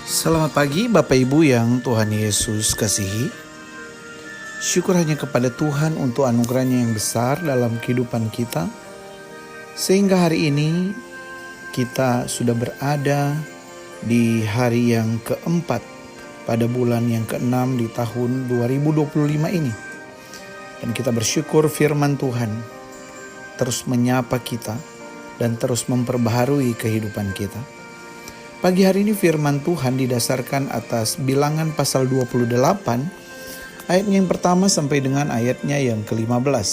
Selamat pagi Bapak Ibu yang Tuhan Yesus kasihi. Syukur hanya kepada Tuhan untuk anugerahnya yang besar dalam kehidupan kita. Sehingga hari ini kita sudah berada di hari yang keempat pada bulan yang keenam di tahun 2025 ini. Dan kita bersyukur firman Tuhan terus menyapa kita dan terus memperbaharui kehidupan kita. Pagi hari ini firman Tuhan didasarkan atas Bilangan pasal 28 ayatnya yang pertama sampai dengan ayatnya yang ke-15.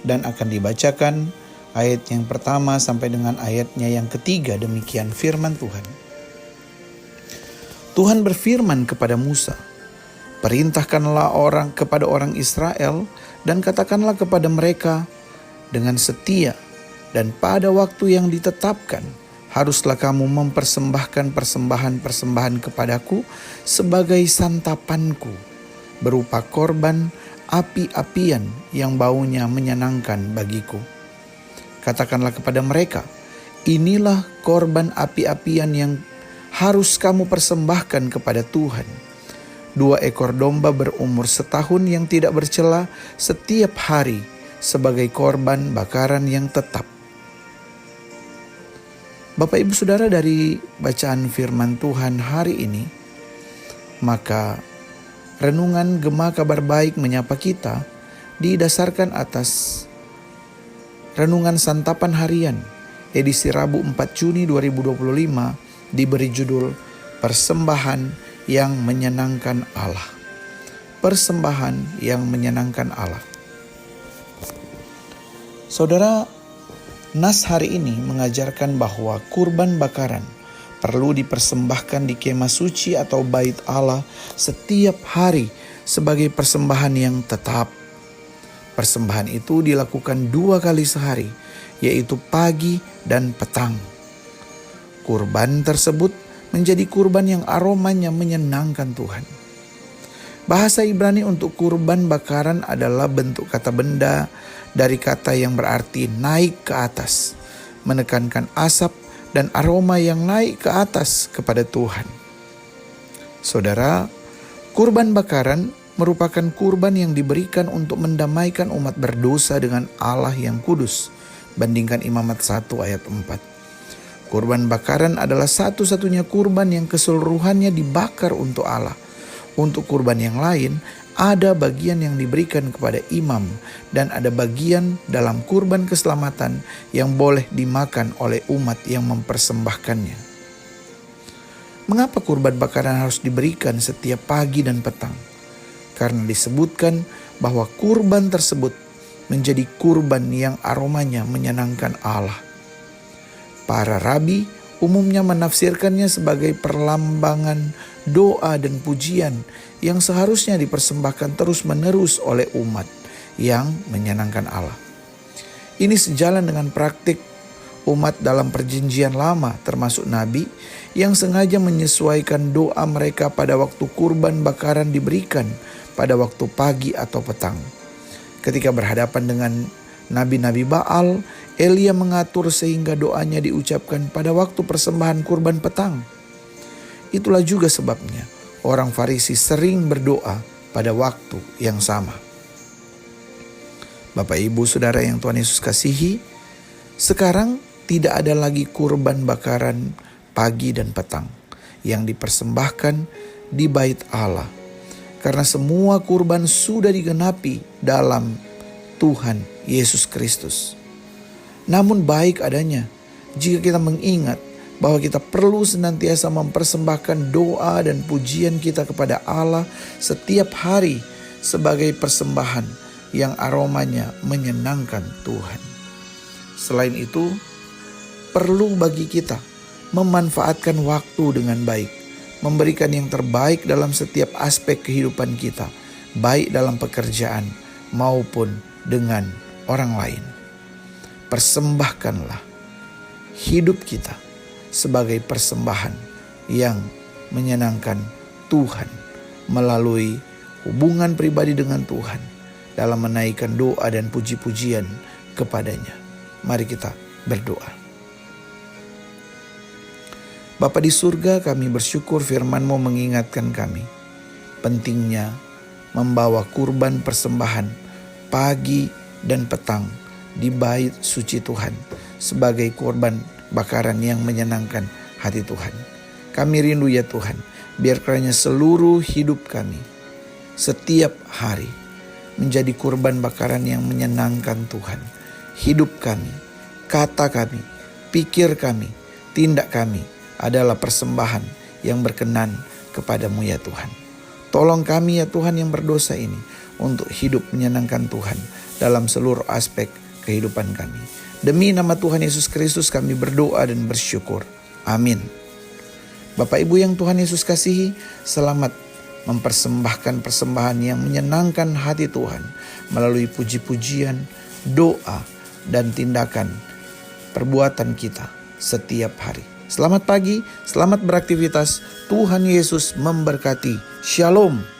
Dan akan dibacakan ayat yang pertama sampai dengan ayatnya yang ketiga. Demikian firman Tuhan. Tuhan berfirman kepada Musa, "Perintahkanlah kepada orang Israel dan katakanlah kepada mereka dengan setia dan pada waktu yang ditetapkan, haruslah kamu mempersembahkan persembahan-persembahan kepadaku sebagai santapanku, berupa korban api-apian yang baunya menyenangkan bagiku. Katakanlah kepada mereka, inilah korban api-apian yang harus kamu persembahkan kepada Tuhan. 2 ekor domba berumur setahun yang tidak bercela setiap hari sebagai korban bakaran yang tetap." Bapak Ibu Saudara, dari bacaan firman Tuhan hari ini, maka renungan Gema Kabar Baik menyapa kita didasarkan atas renungan santapan harian edisi Rabu 4 Juni 2025 diberi judul Persembahan yang Menyenangkan Allah. Persembahan yang menyenangkan Allah. Saudara, nas hari ini mengajarkan bahwa kurban bakaran perlu dipersembahkan di kemah suci atau bait Allah setiap hari sebagai persembahan yang tetap. Persembahan itu dilakukan 2 kali sehari, yaitu pagi dan petang. Kurban tersebut menjadi kurban yang aromanya menyenangkan Tuhan. Bahasa Ibrani untuk kurban bakaran adalah bentuk kata benda dari kata yang berarti naik ke atas, menekankan asap dan aroma yang naik ke atas kepada Tuhan. Saudara, kurban bakaran merupakan kurban yang diberikan untuk mendamaikan umat berdosa dengan Allah yang kudus. Bandingkan Imamat 1 ayat 4. Kurban bakaran adalah satu-satunya kurban yang keseluruhannya dibakar untuk Allah. Untuk kurban yang lain, ada bagian yang diberikan kepada imam dan ada bagian dalam kurban keselamatan yang boleh dimakan oleh umat yang mempersembahkannya. Mengapa kurban bakaran harus diberikan setiap pagi dan petang? Karena disebutkan bahwa kurban tersebut menjadi kurban yang aromanya menyenangkan Allah. Para rabi umumnya menafsirkannya sebagai perlambangan doa dan pujian yang seharusnya dipersembahkan terus-menerus oleh umat yang menyenangkan Allah. Ini sejalan dengan praktik umat dalam perjanjian lama, termasuk nabi yang sengaja menyesuaikan doa mereka pada waktu kurban bakaran diberikan pada waktu pagi atau petang. Ketika berhadapan dengan nabi-nabi Baal, Elia mengatur sehingga doanya diucapkan pada waktu persembahan kurban petang. Itulah juga sebabnya orang Farisi sering berdoa pada waktu yang sama. Bapak Ibu Saudara yang Tuhan Yesus kasihi, sekarang tidak ada lagi kurban bakaran pagi dan petang yang dipersembahkan di bait Allah, karena semua kurban sudah digenapi dalam Tuhan Yesus Kristus. Namun baik adanya jika kita mengingat bahwa kita perlu senantiasa mempersembahkan doa dan pujian kita kepada Allah setiap hari sebagai persembahan yang aromanya menyenangkan Tuhan. Selain itu, perlu bagi kita memanfaatkan waktu dengan baik, memberikan yang terbaik dalam setiap aspek kehidupan kita, baik dalam pekerjaan maupun dengan orang lain. Persembahkanlah hidup kita sebagai persembahan yang menyenangkan Tuhan melalui hubungan pribadi dengan Tuhan dalam menaikkan doa dan puji-pujian kepadanya. Mari kita berdoa. Bapa di surga, kami bersyukur firman-Mu mengingatkan kami pentingnya membawa kurban persembahan pagi dan petang di bait suci Tuhan sebagai kurban bakaran yang menyenangkan hati Tuhan. Kami rindu ya Tuhan, biar kiranya seluruh hidup kami setiap hari menjadi kurban bakaran yang menyenangkan Tuhan. Hidup kami, kata kami, pikir kami, tindak kami adalah persembahan yang berkenan kepadamu ya Tuhan. Tolong kami ya Tuhan yang berdosa ini untuk hidup menyenangkan Tuhan dalam seluruh aspek kehidupan kami. Demi nama Tuhan Yesus Kristus kami berdoa dan bersyukur. Amin. Bapak Ibu yang Tuhan Yesus kasihi, selamat mempersembahkan persembahan yang menyenangkan hati Tuhan melalui puji-pujian, doa, dan tindakan perbuatan kita setiap hari. Selamat pagi, selamat beraktivitas. Tuhan Yesus memberkati. Shalom.